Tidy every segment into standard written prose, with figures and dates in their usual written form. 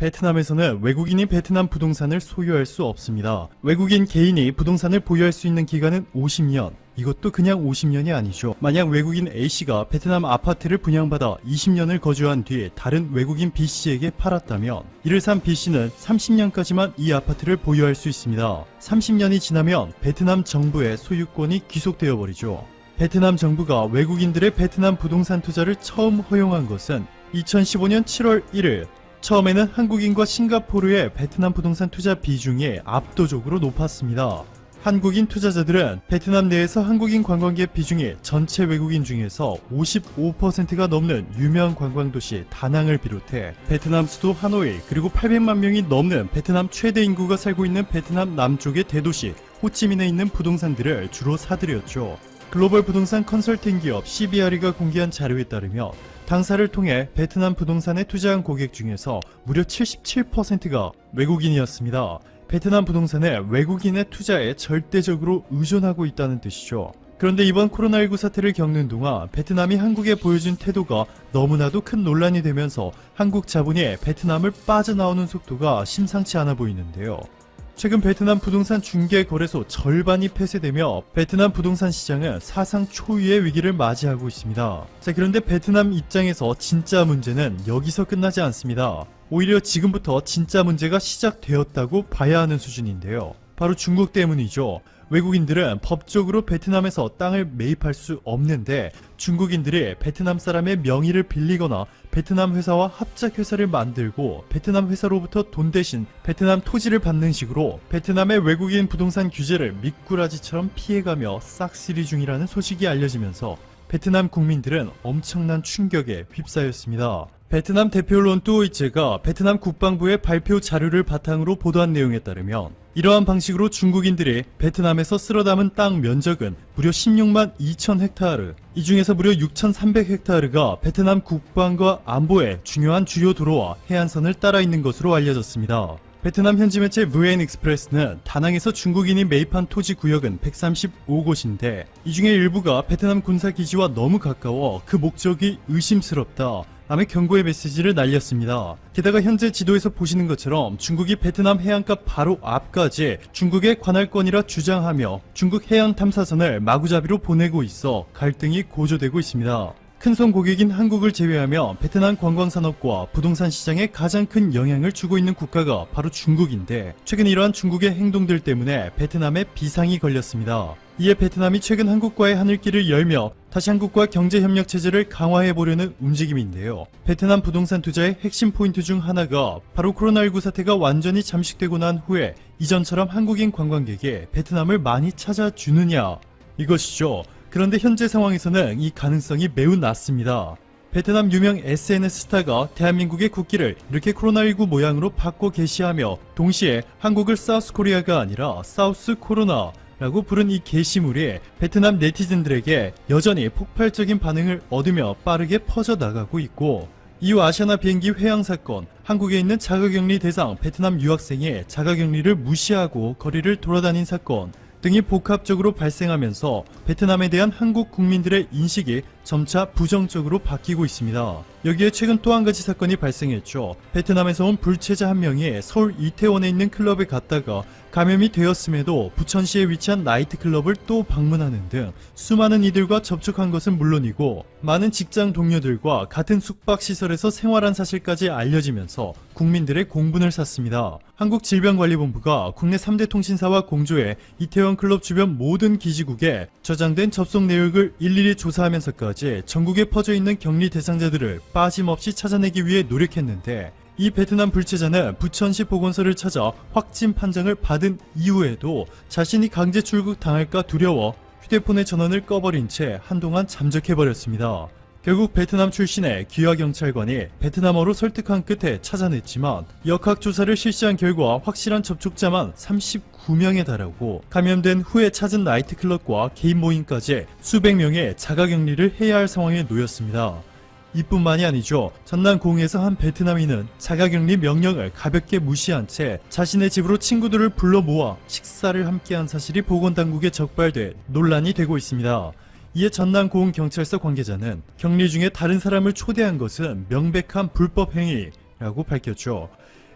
베트남에서는 외국인이 베트남 부동산을 소유할 수 없습니다. 외국인 개인이 부동산을 보유할 수 있는 기간은 50년. 이것도 그냥 50년이 아니죠. 만약 외국인 A씨가 베트남 아파트를 분양받아 20년을 거주한 뒤 다른 외국인 B씨에게 팔았다면 이를 산 B씨는 30년까지만 이 아파트를 보유할 수 있습니다. 30년이 지나면 베트남 정부의 소유권이 귀속되어 버리죠. 베트남 정부가 외국인들의 베트남 부동산 투자를 처음 허용한 것은 2015년 7월 1일 처음에는 한국인과 싱가포르의 베트남 부동산 투자 비중이 압도적으로 높았습니다. 한국인 투자자들은 베트남 내에서 한국인 관광객 비중이 전체 외국인 중에서 55%가 넘는 유명 관광도시 다낭을 비롯해 베트남 수도 하노이 그리고 800만 명이 넘는 베트남 최대 인구가 살고 있는 베트남 남쪽의 대도시 호치민에 있는 부동산들을 주로 사들였죠. 글로벌 부동산 컨설팅 기업 CBRE가 공개한 자료에 따르면 당사를 통해 베트남 부동산에 투자한 고객 중에서 무려 77%가 외국인이었습니다. 베트남 부동산에 외국인의 투자에 절대적으로 의존하고 있다는 뜻이죠. 그런데 이번 코로나19 사태를 겪는 동안 베트남이 한국에 보여준 태도가 너무나도 큰 논란이 되면서 한국 자본이 베트남을 빠져나오는 속도가 심상치 않아 보이는데요. 최근 베트남 부동산 중개 거래소 절반이 폐쇄되며 베트남 부동산 시장은 사상 초유의 위기를 맞이하고 있습니다. 자, 그런데 베트남 입장에서 진짜 문제는 여기서 끝나지 않습니다. 오히려 지금부터 진짜 문제가 시작되었다고 봐야 하는 수준인데요. 바로 중국 때문이죠. 외국인들은 법적으로 베트남에서 땅을 매입할 수 없는데 중국인들이 베트남 사람의 명의를 빌리거나 베트남 회사와 합작회사를 만들고 베트남 회사로부터 돈 대신 베트남 토지를 받는 식으로 베트남의 외국인 부동산 규제를 미꾸라지처럼 피해가며 싹쓸이 중이라는 소식이 알려지면서 베트남 국민들은 엄청난 충격에 휩싸였습니다. 베트남 대표 론뚜오이체가 베트남 국방부의 발표 자료를 바탕으로 보도한 내용에 따르면 이러한 방식으로 중국인들이 베트남에서 쓸어 담은 땅 면적은 무려 16만 2천 헥타르, 이 중에서 무려 6,300 헥타르가 베트남 국방과 안보의 중요한 주요 도로와 해안선을 따라 있는 것으로 알려졌습니다. 베트남 현지 매체 VN 익스프레스는 다낭에서 중국인이 매입한 토지 구역은 135곳인데 이 중에 일부가 베트남 군사기지와 너무 가까워 그 목적이 의심스럽다 라며 경고의 메시지를 날렸습니다. 게다가 현재 지도에서 보시는 것처럼 중국이 베트남 해안가 바로 앞까지 중국의 관할권이라 주장하며 중국 해양 탐사선을 마구잡이로 보내고 있어 갈등이 고조되고 있습니다. 큰손 고객인 한국을 제외하며 베트남 관광산업과 부동산 시장에 가장 큰 영향을 주고 있는 국가가 바로 중국인데 최근 이러한 중국의 행동들 때문에 베트남에 비상이 걸렸습니다. 이에 베트남이 최근 한국과의 하늘길을 열며 다시 한국과 경제협력 체제를 강화해보려는 움직임인데요. 베트남 부동산 투자의 핵심 포인트 중 하나가 바로 코로나19 사태가 완전히 잠식되고 난 후에 이전처럼 한국인 관광객이 베트남을 많이 찾아주느냐 이것이죠. 그런데 현재 상황에서는 이 가능성이 매우 낮습니다. 베트남 유명 SNS 스타가 대한민국의 국기를 이렇게 코로나19 모양으로 바꿔 게시하며 동시에 한국을 사우스 코리아가 아니라 사우스 코로나 라고 부른 이 게시물이 베트남 네티즌들에게 여전히 폭발적인 반응을 얻으며 빠르게 퍼져나가고 있고 이후 아시아나 비행기 회항 사건, 한국에 있는 자가격리 대상 베트남 유학생이 자가격리를 무시하고 거리를 돌아다닌 사건 등이 복합적으로 발생하면서 베트남에 대한 한국 국민들의 인식이 점차 부정적으로 바뀌고 있습니다. 여기에 최근 또 한 가지 사건이 발생했죠. 베트남에서 온 불체자 한 명이 서울 이태원에 있는 클럽에 갔다가 감염이 되었음에도 부천시에 위치한 나이트클럽을 또 방문하는 등 수많은 이들과 접촉한 것은 물론이고 많은 직장 동료들과 같은 숙박시설에서 생활한 사실까지 알려지면서 국민들의 공분을 샀습니다. 한국질병관리본부가 국내 3대 통신사와 공조해 이태원 클럽 주변 모든 기지국에 저장된 접속 내역을 일일이 조사하면서까지 전국에 퍼져 있는 격리 대상자들을 빠짐없이 찾아내기 위해 노력했는데 이 베트남 불체자는 부천시 보건소를 찾아 확진 판정을 받은 이후에도 자신이 강제 출국 당할까 두려워 휴대폰의 전원을 꺼버린 채 한동안 잠적해버렸습니다. 결국 베트남 출신의 귀화경찰관이 베트남어로 설득한 끝에 찾아냈지만 역학조사를 실시한 결과 확실한 접촉자만 39명에 달하고 감염된 후에 찾은 나이트클럽과 개인 모임까지 수백 명의 자가격리를 해야 할 상황에 놓였습니다. 이뿐만이 아니죠. 전남 공에서 한 베트남인은 자가격리 명령을 가볍게 무시한 채 자신의 집으로 친구들을 불러 모아 식사를 함께한 사실이 보건당국에 적발돼 논란이 되고 있습니다. 이에 전남고흥경찰서 관계자는 격리 중에 다른 사람을 초대한 것은 명백한 불법 행위라고 밝혔죠.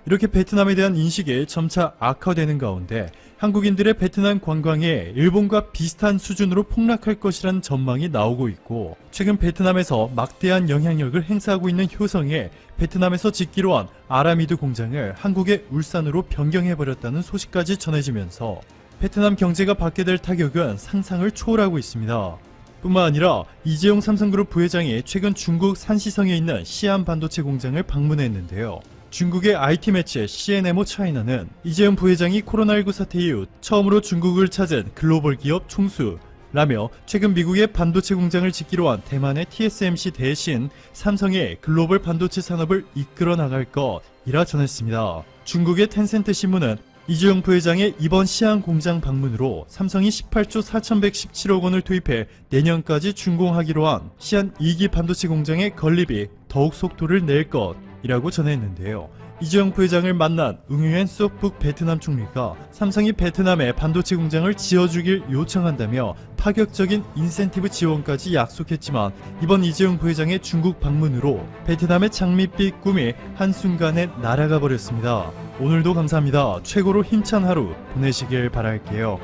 이렇게 베트남에 대한 인식이 점차 악화되는 가운데 한국인들의 베트남 관광이 일본과 비슷한 수준으로 폭락할 것이라는 전망이 나오고 있고, 최근 베트남에서 막대한 영향력을 행사하고 있는 효성이 베트남에서 짓기로 한 아라미드 공장을 한국의 울산으로 변경해버렸다는 소식까지 전해지면서 베트남 경제가 받게 될 타격은 상상을 초월하고 있습니다. 뿐만 아니라 이재용 삼성그룹 부회장이 최근 중국 산시성에 있는 시안 반도체 공장을 방문했는데요. 중국의 IT 매체 CNMO 차이나는 이재용 부회장이 코로나19 사태 이후 처음으로 중국을 찾은 글로벌 기업 총수라며 최근 미국의 반도체 공장을 짓기로 한 대만의 TSMC 대신 삼성의 글로벌 반도체 산업을 이끌어 나갈 것이라 전했습니다. 중국의 텐센트 신문은 이재용 부회장의 이번 시안 공장 방문으로 삼성이 18조 4,117억 원을 투입해 내년까지 준공하기로 한 시안 2기 반도체 공장의 건립이 더욱 속도를 낼 것이라고 전했는데요. 이재용 부회장을 만난 응유엔 쏙북 베트남 총리가 삼성이 베트남에 반도체 공장을 지어주길 요청한다며 파격적인 인센티브 지원까지 약속했지만, 이번 이재용 부회장의 중국 방문으로 베트남의 장밋빛 꿈이 한순간에 날아가 버렸습니다. 오늘도 감사합니다. 최고로 힘찬 하루 보내시길 바랄게요.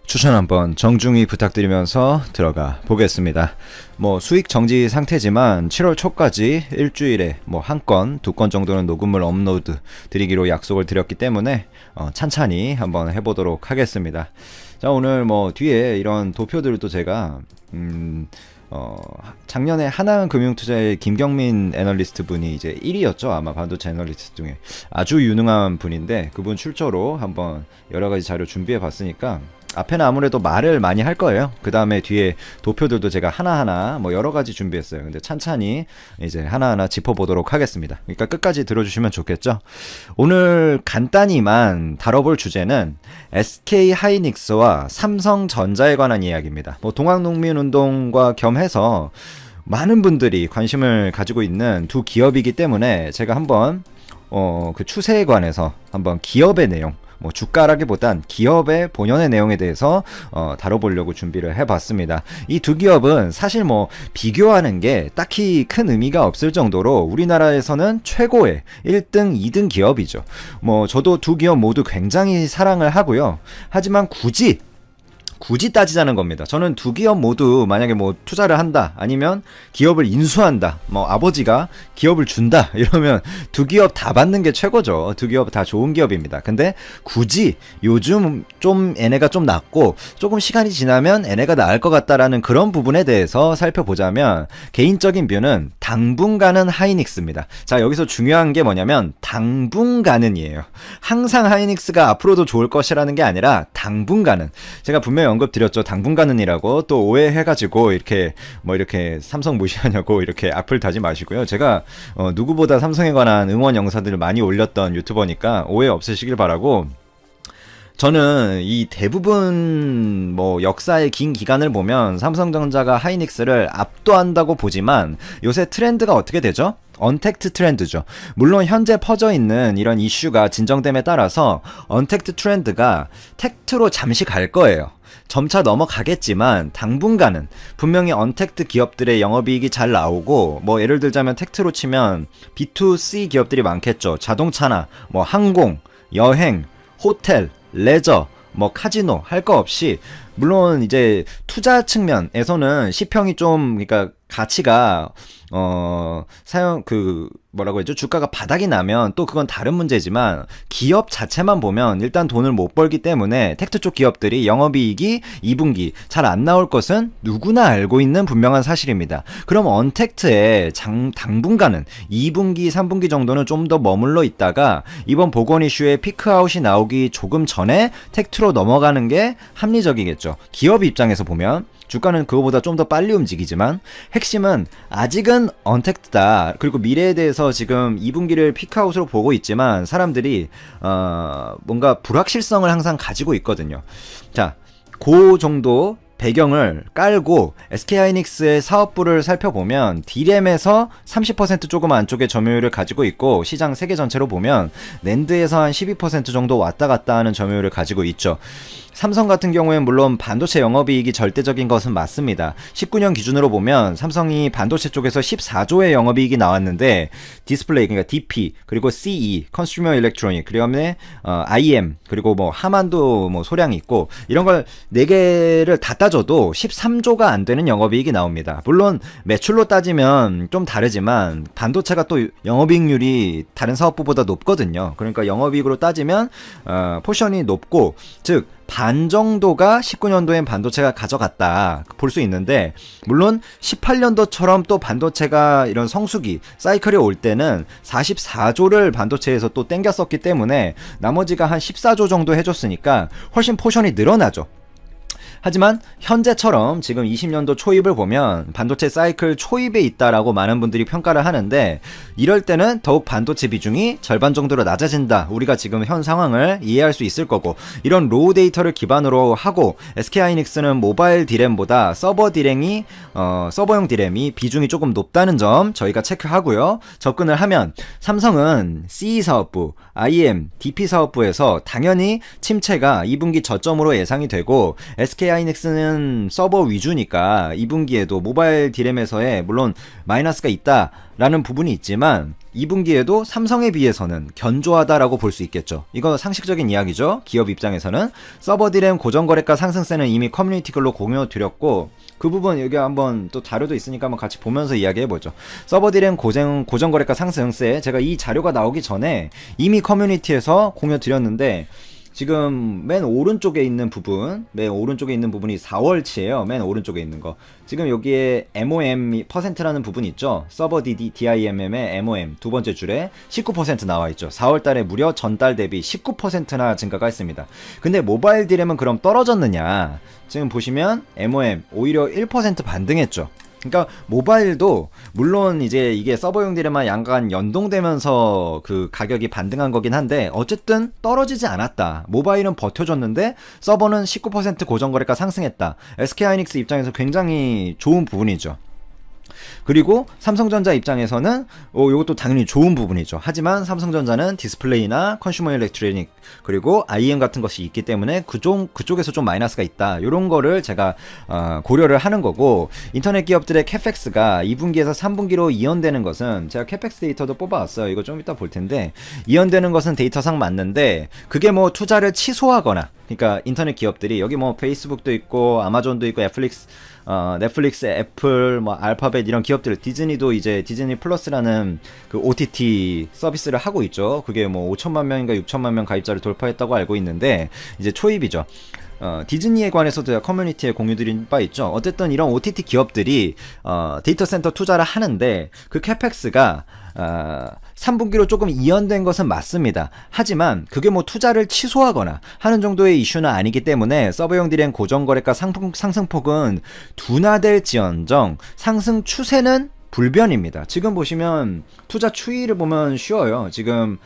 추천 한번 정중히 부탁드리면서 들어가 보겠습니다. 수익 정지 상태지만 7월 초까지 일주일에 한 건, 두 건 정도는 녹음을 업로드 드리기로 약속을 드렸기 때문에 찬찬히 한번 해보도록 하겠습니다. 자, 오늘 뒤에 이런 도표들도 제가 작년에 하나금융투자의 김경민 애널리스트 분이 이제 1위였죠. 아마 반도체 애널리스트 중에 아주 유능한 분인데, 그분 출처로 한번 여러가지 자료 준비해 봤으니까 앞에는 아무래도 말을 많이 할 거예요. 그 다음에 뒤에 도표들도 제가 하나하나 여러가지 준비했어요. 근데 찬찬히 이제 하나하나 짚어보도록 하겠습니다. 그러니까 끝까지 들어주시면 좋겠죠. 오늘 간단히만 다뤄볼 주제는 SK 하이닉스와 삼성전자에 관한 이야기입니다. 동학농민운동과 겸해서 많은 분들이 관심을 가지고 있는 두 기업이기 때문에 제가 한번 그 추세에 관해서 한번 기업의 내용, 주가라기보단 기업의 본연의 내용에 대해서 다뤄보려고 준비를 해봤습니다. 이 두 기업은 사실 비교하는 게 딱히 큰 의미가 없을 정도로 우리나라에서는 최고의 1등, 2등 기업이죠. 저도 두 기업 모두 굉장히 사랑을 하고요. 하지만 굳이 따지자는 겁니다. 저는 두 기업 모두 만약에 투자를 한다, 아니면 기업을 인수한다, 아버지가 기업을 준다 이러면 두 기업 다 받는 게 최고죠. 두 기업 다 좋은 기업입니다. 근데 굳이 요즘 좀 얘네가 좀 낫고 조금 시간이 지나면 얘네가 나을 것 같다라는 그런 부분에 대해서 살펴보자면, 개인적인 뷰는 당분간은 하이닉스입니다. 자, 여기서 중요한 게 뭐냐면 당분간은이에요. 항상 하이닉스가 앞으로도 좋을 것이라는 게 아니라 당분간은. 제가 분명히 언급드렸죠. 당분간은이라고. 또 오해해가지고 이렇게 삼성 무시하냐고 이렇게 악플 다지 마시고요. 제가 누구보다 삼성에 관한 응원 영상들을 많이 올렸던 유튜버니까 오해 없으시길 바라고, 저는 이 대부분 역사의 긴 기간을 보면 삼성전자가 하이닉스를 압도한다고 보지만, 요새 트렌드가 어떻게 되죠? 언택트 트렌드죠. 물론 현재 퍼져 있는 이런 이슈가 진정됨에 따라서 언택트 트렌드가 텍트로 잠시 갈 거예요. 점차 넘어가겠지만 당분간은 분명히 언택트 기업들의 영업이익이 잘 나오고, 예를 들자면 텍트로 치면 B2C 기업들이 많겠죠. 자동차나 항공, 여행, 호텔, 레저, 카지노 할 거 없이, 물론 이제 투자 측면에서는 시평이 좀, 그러니까 가치가 주가가 바닥이 나면 또 그건 다른 문제지만, 기업 자체만 보면 일단 돈을 못 벌기 때문에 텍트 쪽 기업들이 영업이익이 2분기 잘 안 나올 것은 누구나 알고 있는 분명한 사실입니다. 그럼 언택트에 당분간은 2분기, 3분기 정도는 좀 더 머물러 있다가 이번 보건 이슈에 피크아웃이 나오기 조금 전에 텍트로 넘어가는 게 합리적이겠죠. 기업 입장에서 보면 주가는 그거보다 좀 더 빨리 움직이지만, 핵심은 아직은 언택트다. 그리고 미래에 대해서 지금 2분기를 피크아웃으로 보고 있지만 사람들이 뭔가 불확실성을 항상 가지고 있거든요. 자, 그 정도 배경을 깔고 SK하이닉스의 사업부를 살펴보면 D램에서 30% 조금 안쪽에 점유율을 가지고 있고, 시장 세계 전체로 보면 낸드에서 한 12% 정도 왔다 갔다 하는 점유율을 가지고 있죠. 삼성 같은 경우엔 물론 반도체 영업이익이 절대적인 것은 맞습니다. 19년 기준으로 보면 삼성이 반도체 쪽에서 14조의 영업이익이 나왔는데 디스플레이 그러니까 DP 그리고 CE 컨슈머 일렉트로닉 그다음에 IM 그리고 뭐 하만도 뭐 소량이 있고 이런 걸 4개를 다 따져도 13조가 안 되는 영업이익이 나옵니다. 물론 매출로 따지면 좀 다르지만 반도체가 또 영업이익률이 다른 사업부보다 높거든요. 그러니까 영업이익으로 따지면 포션이 높고 즉 반 정도가 19년도엔 반도체가 가져갔다 볼 수 있는데 물론 18년도처럼 또 반도체가 이런 성수기 사이클이 올 때는 44조를 반도체에서 또 땡겼었기 때문에 나머지가 한 14조 정도 해줬으니까 훨씬 포션이 늘어나죠. 하지만 현재처럼 지금 20년도 초입을 보면 반도체 사이클 초입에 있다라고 많은 분들이 평가를 하는데 이럴 때는 더욱 반도체 비중이 절반 정도로 낮아진다. 우리가 지금 현 상황을 이해할 수 있을 거고 이런 로우 데이터를 기반으로 하고 SK하이닉스는 모바일 디램보다 서버용 디램이 비중이 조금 높다는 점 저희가 체크하고요. 접근을 하면 삼성은 CE 사업부, IM, DP 사업부에서 당연히 침체가 2분기 저점으로 예상이 되고 SK하이닉스는 서버 위주니까 2분기에도 모바일 디램에서의 물론 마이너스가 있다라는 부분이 있지만 2분기에도 삼성에 비해서는 견조하다라고 볼 수 있겠죠. 이거 상식적인 이야기죠. 기업 입장에서는 서버 디램 고정거래가 상승세는 이미 커뮤니티 글로 공유 드렸고 그 부분 여기 한번 또 자료도 있으니까 한번 같이 보면서 이야기해보죠. 서버 디램 고정거래가 상승세 제가 이 자료가 나오기 전에 이미 커뮤니티에서 공유 드렸는데 지금 맨 오른쪽에 있는 부분이 4월치예요. 맨 오른쪽에 있는 거. 지금 여기에 MOM 퍼센트라는 부분이 있죠. 서버 DIMM의 MOM 두 번째 줄에 19% 나와 있죠. 4월 달에 무려 전달 대비 19%나 증가가 했습니다. 근데 모바일 디램은 그럼 떨어졌느냐? 지금 보시면 MOM 오히려 1% 반등했죠. 그러니까 모바일도 물론 이제 이게 서버용 디램만 약간 연동되면서 그 가격이 반등한 거긴 한데 어쨌든 떨어지지 않았다. 모바일은 버텨줬는데 서버는 19% 고정거래가 상승했다. SK하이닉스 입장에서 굉장히 좋은 부분이죠. 그리고 삼성전자 입장에서는 이것도 당연히 좋은 부분이죠. 하지만 삼성전자는 디스플레이나 컨슈머 일렉트로닉 그리고 IM 같은 것이 있기 때문에 그쪽에서 좀 마이너스가 있다. 이런 거를 제가 고려를 하는 거고 인터넷 기업들의 캐펙스가 2분기에서 3분기로 이연되는 것은 제가 캐펙스 데이터도 뽑아왔어요. 이거 좀 이따 볼 텐데 이연되는 것은 데이터상 맞는데 그게 뭐 투자를 취소하거나 그러니까 인터넷 기업들이 여기 뭐 페이스북도 있고 아마존도 있고 넷플릭스, 애플, 뭐 알파벳 이런 기업들, 디즈니도 이제 디즈니 플러스라는 그 OTT 서비스를 하고 있죠. 그게 뭐 5천만 명인가 6천만 명 가입자를 돌파했다고 알고 있는데 이제 초입이죠. 디즈니에 관해서도 제가 커뮤니티에 공유드린 바 있죠. 어쨌든 이런 OTT 기업들이 데이터 센터 투자를 하는데 그 캐펙스가 3분기로 조금 이연된 것은 맞습니다. 하지만 그게 뭐 투자를 취소하거나 하는 정도의 이슈는 아니기 때문에 서버용 디램 고정거래가 상승폭은 둔화될지언정 상승 추세는 불변입니다. 지금 보시면 투자 추이를 보면 쉬워요. 지금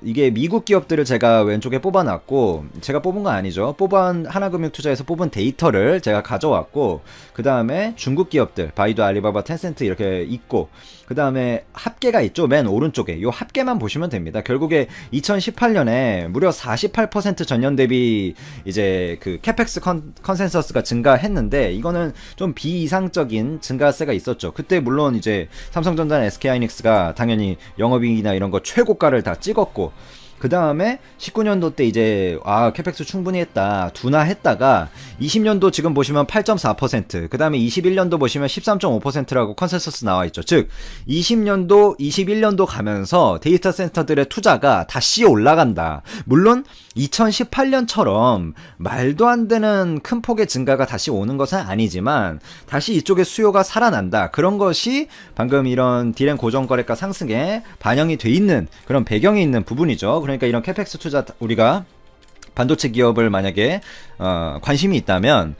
이게 미국 기업들을 제가 왼쪽에 뽑아놨고 제가 뽑은 거 아니죠. 하나금융투자에서 뽑은 데이터를 제가 가져왔고 그 다음에 중국 기업들 바이두, 알리바바, 텐센트 이렇게 있고 그 다음에 합계가 있죠. 맨 오른쪽에 요 합계만 보시면 됩니다. 결국에 2018년에 무려 48% 전년 대비 이제 그 캐펙스 컨센서스가 증가했는데 이거는 좀 비이상적인 증가세가 있었죠. 그때 물론 이제 삼성전자나 SK하이닉스가 당연히 영업이익이나 이런 거 최고가를 다 찍었고 그 다음에 19년도 때 이제 캐펙스 충분히 했다 둔화했다가 20년도 지금 보시면 8.4% 그 다음에 21년도 보시면 13.5%라고 컨센서스 나와있죠. 즉 20년도 21년도 가면서 데이터 센터들의 투자가 다시 올라간다. 물론 2018년처럼 말도 안 되는 큰 폭의 증가가 다시 오는 것은 아니지만 다시 이쪽에 수요가 살아난다. 그런 것이 방금 이런 디램 고정거래가 상승에 반영이 돼 있는 그런 배경이 있는 부분이죠. 그러니까 이런 캐펙스 투자 우리가 반도체 기업을 만약에 관심이 있다면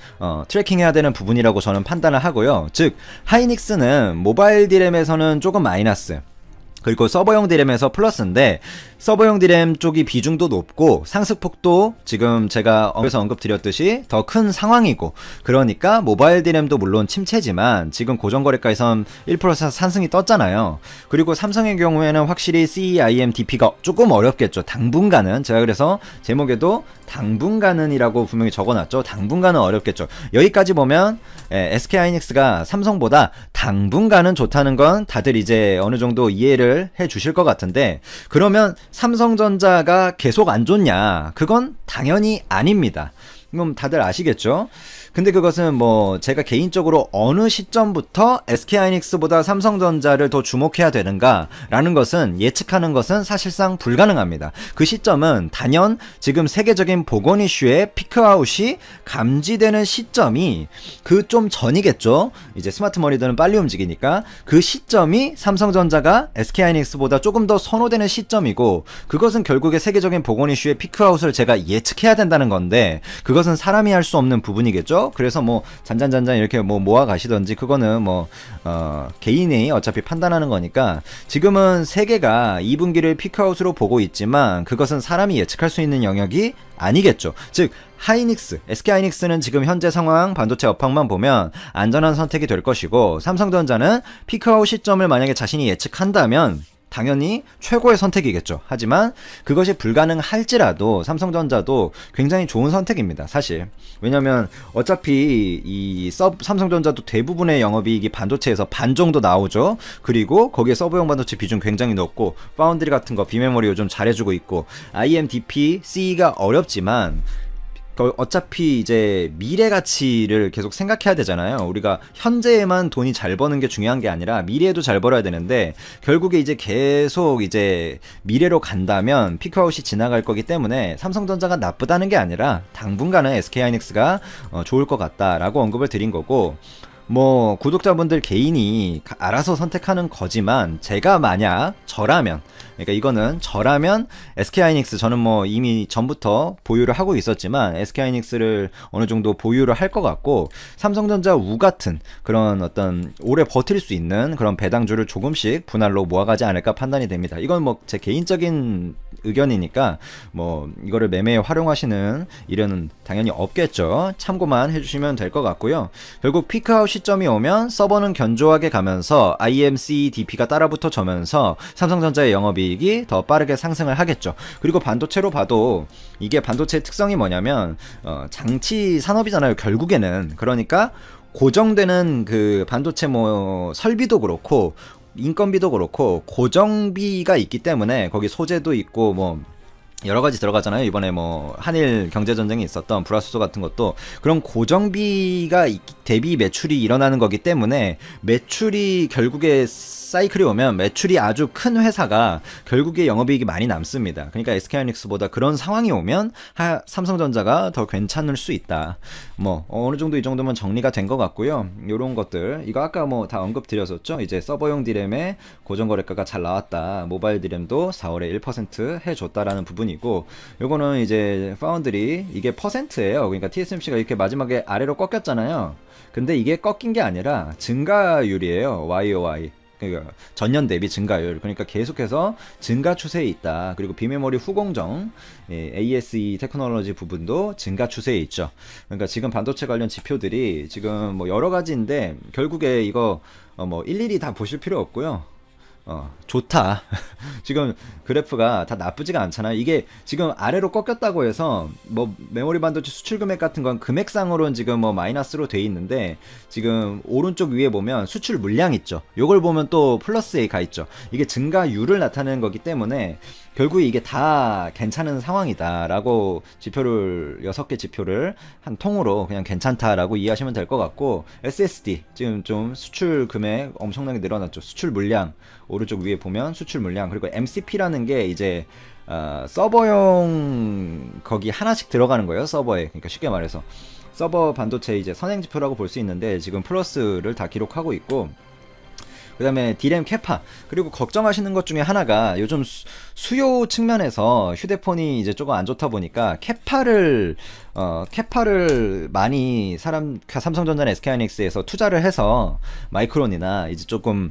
트래킹해야 되는 부분이라고 저는 판단을 하고요. 즉 하이닉스는 모바일 디램에서는 조금 마이너스 그리고 서버용 디램에서 플러스인데 서버용 디램 쪽이 비중도 높고 상승폭도 지금 제가 여기서 언급드렸듯이 더 큰 상황이고, 그러니까 모바일 디램도 물론 침체지만 지금 고정거래가에선 1% 상승이 떴잖아요. 그리고 삼성의 경우에는 확실히 CEIM DP가 조금 어렵겠죠. 당분간은. 제가 그래서 제목에도 당분간은 이라고 분명히 적어놨죠. 당분간은 어렵겠죠. 여기까지 보면 SK하이닉스가 삼성보다 당분간은 좋다는 건 다들 이제 어느 정도 이해를 해 주실 것 같은데, 그러면 삼성전자가 계속 안 좋냐? 그건 당연히 아닙니다. 그럼 다들 아시겠죠? 근데 그것은 뭐 제가 개인적으로 어느 시점부터 SK하이닉스보다 삼성전자를 더 주목해야 되는가 라는 것은 예측하는 것은 사실상 불가능합니다. 그 시점은 단연 지금 세계적인 보건 이슈의 피크아웃이 감지되는 시점이 그 좀 전이겠죠. 이제 스마트 머니들은 빨리 움직이니까 그 시점이 삼성전자가 SK하이닉스보다 조금 더 선호되는 시점이고, 그것은 결국에 세계적인 보건 이슈의 피크아웃을 제가 예측해야 된다는 건데, 그것은 사람이 할 수 없는 부분이겠죠. 그래서 뭐 잔잔잔잔 이렇게 뭐 모아 가시던지 그거는 뭐 개인이 어차피 판단하는 거니까, 지금은 세계가 2분기를 피크아웃으로 보고 있지만 그것은 사람이 예측할 수 있는 영역이 아니겠죠. 즉 하이닉스, SK하이닉스는 지금 현재 상황 반도체 업황만 보면 안전한 선택이 될 것이고, 삼성전자는 피크아웃 시점을 만약에 자신이 예측한다면 당연히 최고의 선택이겠죠. 하지만 그것이 불가능할지라도 삼성전자도 굉장히 좋은 선택입니다, 사실. 왜냐면 어차피 이 삼성전자도 대부분의 영업이익이 반도체에서 반 정도 나오죠. 그리고 거기에 서버용 반도체 비중 굉장히 높고, 파운드리 같은 거 비메모리 요즘 잘해주고 있고, IMDP, CE가 어렵지만 어차피 이제 미래 가치를 계속 생각해야 되잖아요. 우리가 현재에만 돈이 잘 버는 게 중요한 게 아니라 미래에도 잘 벌어야 되는데, 결국에 이제 계속 이제 미래로 간다면 피크아웃이 지나갈 거기 때문에 삼성전자가 나쁘다는 게 아니라 당분간은 SK하이닉스가 좋을 것 같다라고 언급을 드린 거고, 뭐 구독자분들 개인이 알아서 선택하는 거지만, 제가 만약 저라면, 그러니까 이거는 저라면 SK하이닉스, 저는 뭐 이미 전부터 보유를 하고 있었지만 SK하이닉스를 어느 정도 보유를 할 것 같고, 삼성전자 우 같은 그런 어떤 오래 버틸 수 있는 그런 배당주를 조금씩 분할로 모아가지 않을까 판단이 됩니다. 이건 뭐 제 개인적인 의견이니까 뭐 이거를 매매에 활용하시는 일은 당연히 없겠죠. 참고만 해주시면 될 것 같고요. 결국 피크아웃 시점이 오면 서버는 견조하게 가면서 IMC DP가 따라붙어 져면서 삼성전자의 영업이익이 더 빠르게 상승을 하겠죠. 그리고 반도체로 봐도 이게 반도체의 특성이 뭐냐면 장치 산업이잖아요, 결국에는. 그러니까 고정되는 그 반도체 뭐 설비도 그렇고 인건비도 그렇고 고정비가 있기 때문에, 거기 소재도 있고 뭐 여러 가지 들어가잖아요. 이번에 뭐 한일 경제전쟁이 있었던 불화수소 같은 것도 그런 고정비가 대비 매출이 일어나는 거기 때문에, 매출이 결국에 사이클이 오면 매출이 아주 큰 회사가 결국에 영업이익이 많이 남습니다. 그러니까 SK하이닉스보다 그런 상황이 오면 삼성전자가 더 괜찮을 수 있다. 뭐 어느 정도 이 정도면 정리가 된 것 같고요. 요런 것들 이거 아까 뭐 다 언급드렸었죠. 이제 서버용 디램의 고정거래가가 잘 나왔다, 모바일 디램도 4월에 1% 해줬다라는 부분이고, 요거는 이제 파운드리 이게 퍼센트예요. 그러니까 TSMC가 이렇게 마지막에 아래로 꺾였잖아요. 근데 이게 꺾인 게 아니라 증가율이에요. YOY. 그러니까 전년 대비 증가율. 그러니까 계속해서 증가 추세에 있다. 그리고 비메모리 후공정, ASE 테크놀로지 부분도 증가 추세에 있죠. 그러니까 지금 반도체 관련 지표들이 지금 뭐 여러 가지인데, 결국에 이거 뭐 일일이 다 보실 필요 없고요. 좋다. 지금 그래프가 다 나쁘지가 않잖아요. 이게 지금 아래로 꺾였다고 해서 뭐 메모리 반도체 수출 금액 같은 건 금액상으로는 지금 뭐 마이너스로 돼 있는데, 지금 오른쪽 위에 보면 수출 물량 있죠. 요걸 보면 또 플러스에 가 있죠. 이게 증가율을 나타내는 거기 때문에 결국에 이게 다 괜찮은 상황이다라고 지표를 6개 지표를 한 통으로 그냥 괜찮다라고 이해하시면 될 것 같고, SSD 지금 좀 수출 금액 엄청나게 늘어났죠. 수출 물량 오른쪽 위에 보면 수출 물량, 그리고 MCP라는 게 이제 서버용 거기 하나씩 들어가는 거예요, 서버에. 그러니까 쉽게 말해서 서버 반도체 이제 선행 지표라고 볼 수 있는데, 지금 플러스를 다 기록하고 있고, 그 다음에 D램 캐파, 그리고 걱정하시는 것 중에 하나가 요즘 수요 측면에서 휴대폰이 이제 조금 안 좋다 보니까 캐파를 많이 삼성전자나 SK하이닉스에서 투자를 해서 마이크론이나 이제 조금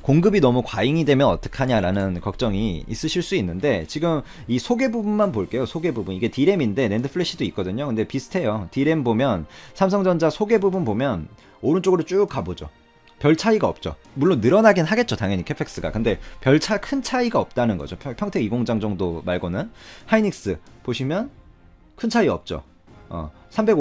공급이 너무 과잉이 되면 어떡하냐라는 걱정이 있으실 수 있는데, 지금 이 소개 부분만 볼게요. 소개 부분, 이게 D램인데 낸드 플래시도 있거든요. 근데 비슷해요. D램 보면 삼성전자 소개 부분 보면 오른쪽으로 쭉 가보죠. 별 차이가 없죠. 물론 늘어나긴 하겠죠, 당연히 캐펙스가. 근데 큰 차이가 없다는 거죠. 평택 2공장 정도 말고는. 하이닉스 보시면 큰 차이 없죠. 350